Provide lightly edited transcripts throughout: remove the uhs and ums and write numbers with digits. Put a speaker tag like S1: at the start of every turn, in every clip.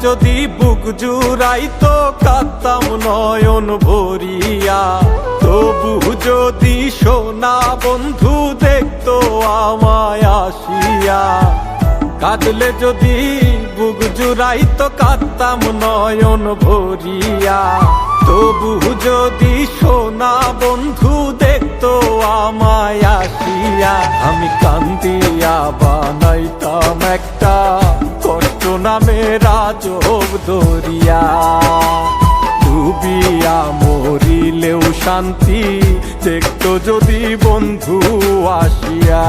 S1: যদি বুক জুড়াইতো কাঁদতাম নয়ন ভরিয়া, তবু যদি সোনা বন্ধু দেখতো আমায় আসিয়া। কাঁদলে যদি বুক জুড়াইতো কাঁদতাম নয়ন ভরিয়া, তবু যদি সোনা বন্ধু দেখতো আমায় আসিয়া। আমি কান্দিয়া বানাইতাম একটা কষ্ট নামের আজব দরিয়া, ডুবিয়া মরিলেও শান্তি দেখতো যদি বন্ধু আসিয়া।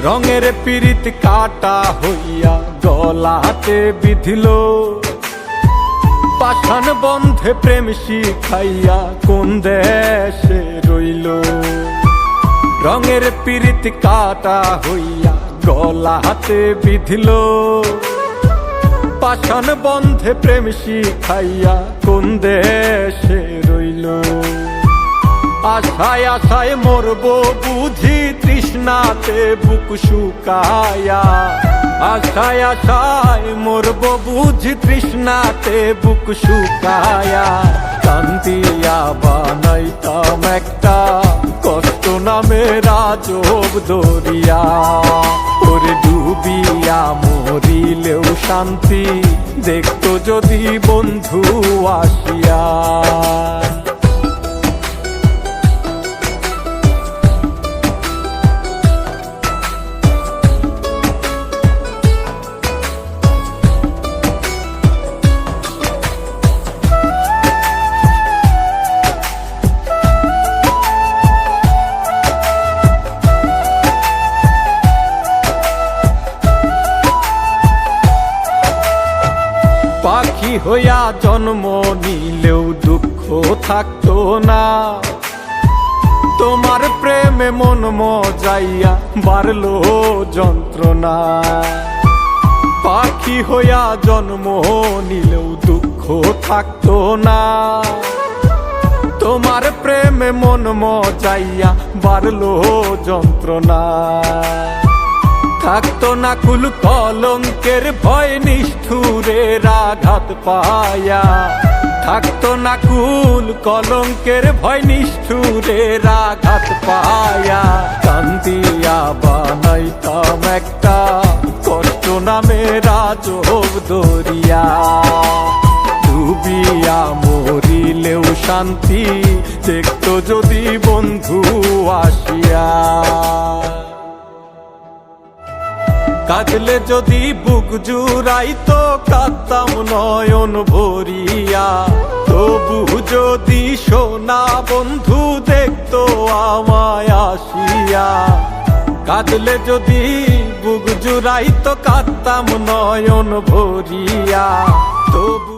S1: রঙের পিরিত কাটা হইয়া গলাতে বিধিল, পাষাণ বন্ধে প্রেম শিখাইয়া কোন দেশে রইল। রঙের পিরিত কাটা হইয়া গলাতে বিধিল, পাষাণ বন্ধে প্রেম শিখাইয়া কোন দেশে রইল। আশায় আশায় মরবো বুঝি তৃষ্ণাতে বুক শুকায়া, আশায় আশায় মরবো বুঝি তৃষ্ণাতে বুক শুকায়া। কান্দিয়া বানাইতাম একটা কষ্ট নামের আজব দরিয়া, ওরে ডুবিয়া মরিলেও শান্তি দেখতো যদি বন্ধু আসিয়া। পাখি হইয়া জন্ম নিলেও দুঃখ থাকতো না, তোমার প্রেমে মন মজাইয়া বাড়লো যন্ত্রণা। পাখি হইয়া জন্ম নিলেও দুঃখ থাকতো না, তোমার প্রেমে মন মজাইয়া বাড়লো যন্ত্রণা। থাকতো না কুল কলঙ্কের ভয় নিষ্ঠুরের আঘাত পায়া, থাকতো না কুল কলঙ্কের ভয় নিষ্ঠুরের আঘাত পায়া। কান্দিয়া বানাইতাম একটা কষ্ট নামের আজব দরিয়া, ডুবিয়া মরিলেও শান্তি দেখতো যদি বন্ধু আসিয়া। কাঁদলে যদি বুক জুড়াইতো কাঁদতাম নয়ন ভরিয়া, তবু যদি সোনা বন্ধু দেখতো আমায় আসিয়া। কাঁদলে যদি বুক জুড়াইতো কাঁদতাম নয়ন ভরিয়া, তবু